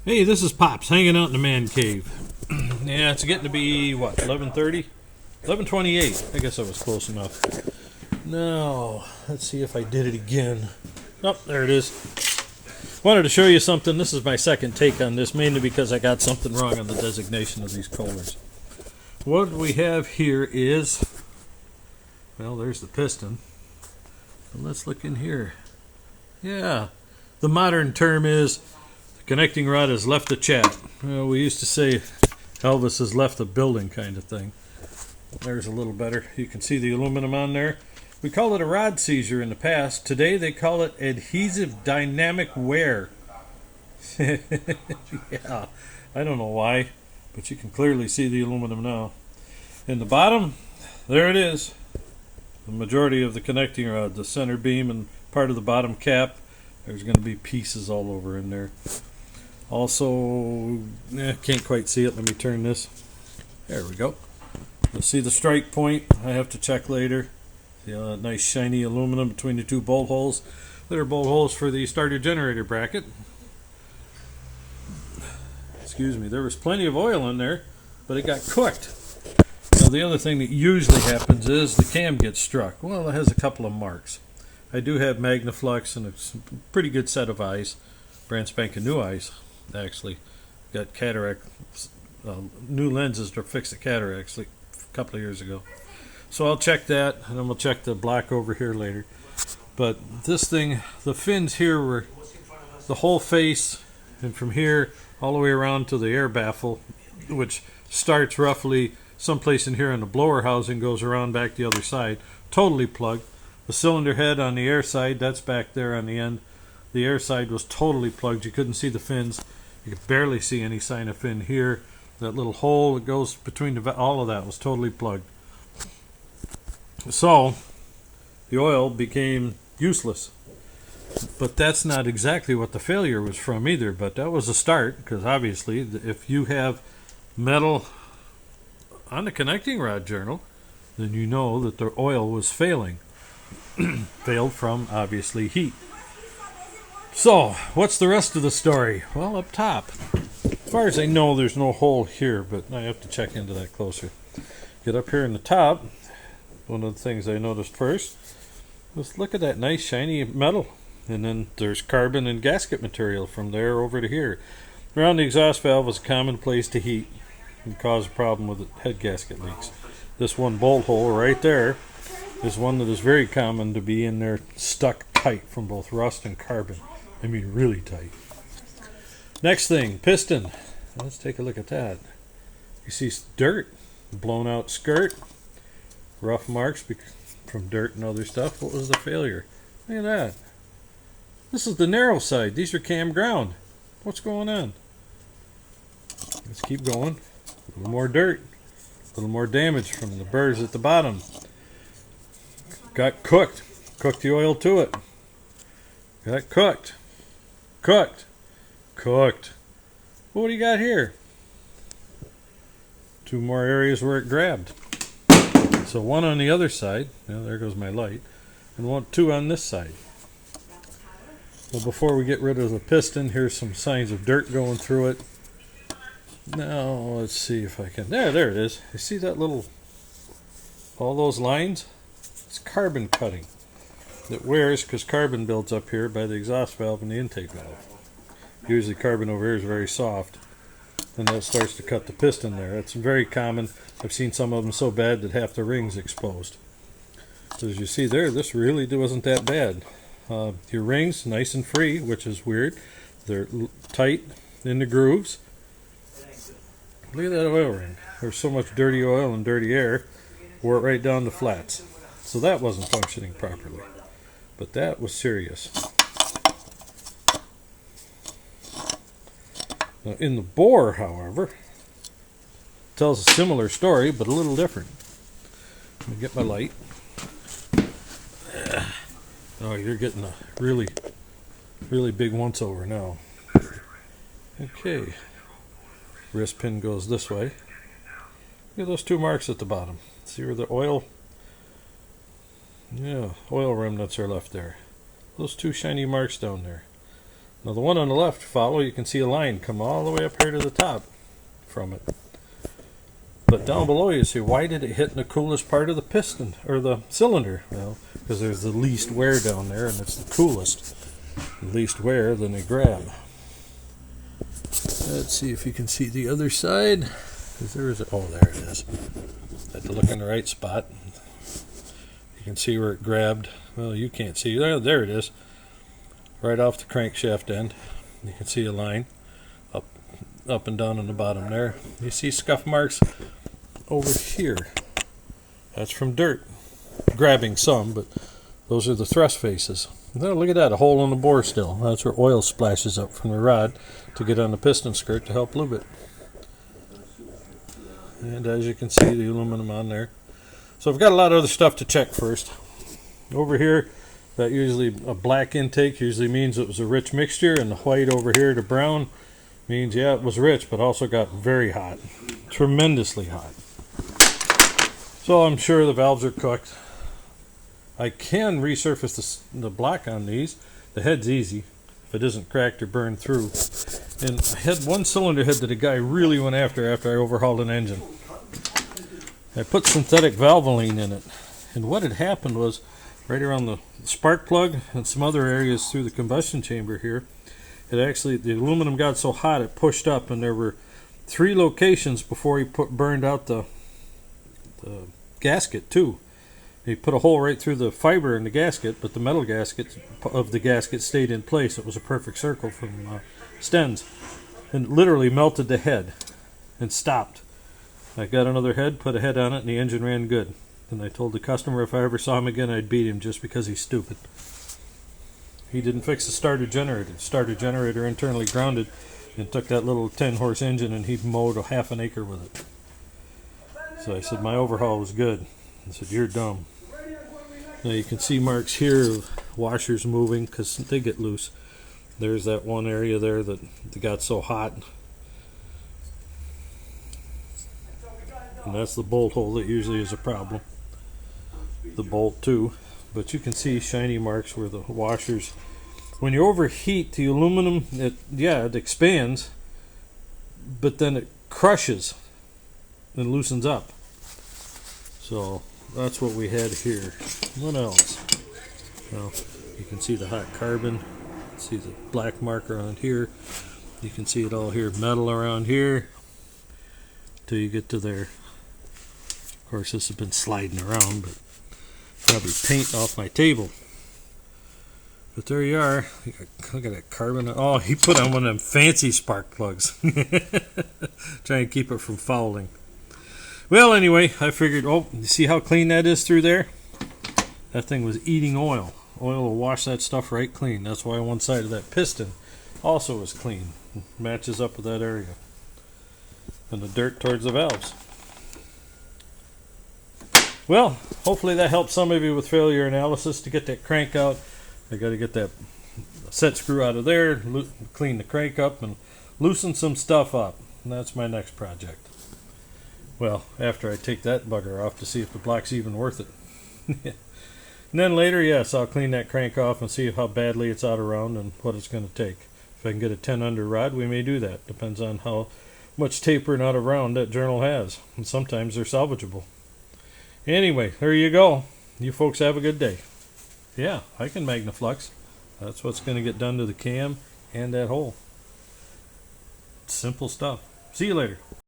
Hey, this is Pops hanging out in the man cave. Yeah, it's getting to be, what, 11:30? 11:28. I guess I was close enough. Now, let's see if I did it again. Oh, there it is. Wanted to show you something. This is my second take on this, mainly because I got something wrong on the designation of these coolers. What we have here is, well, there's the piston. But let's look in here. Yeah, the modern term is the connecting rod has left the chat. Well, we used to say Elvis has left the building kind of thing. There's a little better. You can see the aluminum on there. We called it a rod seizure in the past. Today they call it adhesive dynamic wear. Yeah, I don't know why, but you can clearly see the aluminum now. In the bottom, there it is. The majority of the connecting rod, the center beam and part of the bottom cap, there's going to be pieces all over in there. Also, can't quite see it. Let me turn this. There we go. You'll see the strike point. I have to check later. The nice shiny aluminum between the two bolt holes. They're bolt holes for the starter generator bracket. Excuse me. There was plenty of oil in there, but it got cooked. Now the other thing that usually happens is the cam gets struck. Well, it has a couple of marks. I do have Magnaflux and a pretty good set of eyes. Brand spanking new eyes, actually. Got cataract, new lenses to fix the cataracts like a couple of years ago. So I'll check that, and then we'll check the block over here later. But this thing, the fins here were the whole face, and from here all the way around to the air baffle, which starts roughly someplace in here in the blower housing, goes around back the other side, totally plugged. The cylinder head on the air side, that's back there on the end. The air side was totally plugged. You couldn't see the fins. You could barely see any sign of fin here. That little hole that goes between all of that was totally plugged. So the oil became useless. But that's not exactly what the failure was from either, but that was a start, because obviously if you have metal on the connecting rod journal, then you know that the oil was failing. Failed from, obviously, heat. So, what's the rest of the story? Well, up top. As far as I know, there's no hole here, but I have to check into that closer. Get up here in the top. One of the things I noticed first was look at that nice shiny metal. And then there's carbon and gasket material from there over to here. Around the exhaust valve is a common place to heat and cause a problem with the head gasket leaks. This one bolt hole right there is one that is very common to be in there stuck tight from both rust and carbon. I mean really tight. Next thing, piston. Let's take a look at that. You see dirt, blown out skirt, rough marks from dirt and other stuff. What was the failure? Look at that. This is the narrow side. These are cam ground. What's going on? Let's keep going. A little more dirt. A little more damage from the burrs at the bottom. Got cooked. Cooked the oil to it. Got cooked. Cooked. Cooked. Well, what do you got here? Two more areas where it grabbed. So one on the other side. Now there goes my light. And two on this side. Well, before we get rid of the piston, here's some signs of dirt going through it. Now, let's see if I can... There it is. You see that little... all those lines? It's carbon cutting. It wears because carbon builds up here by the exhaust valve and the intake valve. Usually carbon over here is very soft. And that starts to cut the piston there. It's very common. I've seen some of them so bad that half the ring's exposed. So as you see there, this really wasn't that bad. Your rings, nice and free, which is weird. They're tight in the grooves. Look at that oil ring. There's so much dirty oil and dirty air, wore it right down the flats. So that wasn't functioning properly. But that was serious. Now in the bore, however, tells a similar story, but a little different. Let me get my light. Oh, you're getting a really, really big once over now. Okay. Wrist pin goes this way. Look at those two marks at the bottom. See where the oil... yeah, oil remnants are left there. Those two shiny marks down there. Now the one on the left, follow, you can see a line come all the way up here to the top from it. But down below you see, why did it hit in the coolest part of the piston, or the cylinder? Well, because there's the least wear down there, and it's the coolest. The least wear, then they grab. Let's see if you can see the other side. There is oh, there it is. I had to look in the right spot. You can see where it grabbed. Well, you can't see. There it is. Right off the crankshaft end. You can see a line up and down on the bottom there. You see scuff marks over here. That's from dirt. Grabbing some, but those are the thrust faces. Now look at that, a hole in the bore still. That's where oil splashes up from the rod to get on the piston skirt to help lube it. And as you can see, the aluminum on there. So I've got a lot of other stuff to check first. Over here, that usually a black intake usually means it was a rich mixture, and the white over here, the brown, means yeah, it was rich, but also got very hot, tremendously hot. So I'm sure the valves are cooked. I can resurface the black on these. The head's easy if it isn't cracked or burned through. And I had one cylinder head that a guy really went after I overhauled an engine. I put synthetic Valvoline in it, and what had happened was right around the spark plug and some other areas through the combustion chamber here, it actually, the aluminum got so hot it pushed up, and there were 3 locations before he burned out the gasket too. He put a hole right through the fiber in the gasket, but the metal gasket of the gasket stayed in place. It was a perfect circle from Stens, and literally melted the head and stopped. I got another head, put a head on it, and the engine ran good. And I told the customer if I ever saw him again, I'd beat him just because he's stupid. He didn't fix the starter generator. The starter generator internally grounded, and took that little 10-horse engine and he mowed a half an acre with it. So I said my overhaul was good. I said, you're dumb. Now you can see marks here of washers moving because they get loose. There's that one area there that got so hot. And that's the bolt hole that usually is a problem. The bolt too. But you can see shiny marks where the washers, when you overheat the aluminum, it expands, but then it crushes and loosens up. So that's what we had here. What else? Well, you can see the hot carbon. See the black mark around here. You can see it all here, metal around here, till you get to there. Of course, this has been sliding around, but probably paint off my table. But there you are. Look at that carbon. Oh, he put on one of them fancy spark plugs. Trying to keep it from fouling. Well, anyway, I figured, oh, you see how clean that is through there? That thing was eating oil. Oil will wash that stuff right clean. That's why one side of that piston also is clean. Matches up with that area. And the dirt towards the valves. Well, hopefully that helps some of you with failure analysis to get that crank out. I got to get that set screw out of there, clean the crank up, and loosen some stuff up. And that's my next project. Well, after I take that bugger off to see if the block's even worth it. And then later, yes, I'll clean that crank off and see how badly it's out around and what it's going to take. If I can get a 10 under rod, we may do that. Depends on how much tapering out around that journal has. And sometimes they're salvageable. Anyway, there you go. You folks have a good day. Yeah, I can Magnaflux. That's what's going to get done to the cam and that hole. Simple stuff. See you later.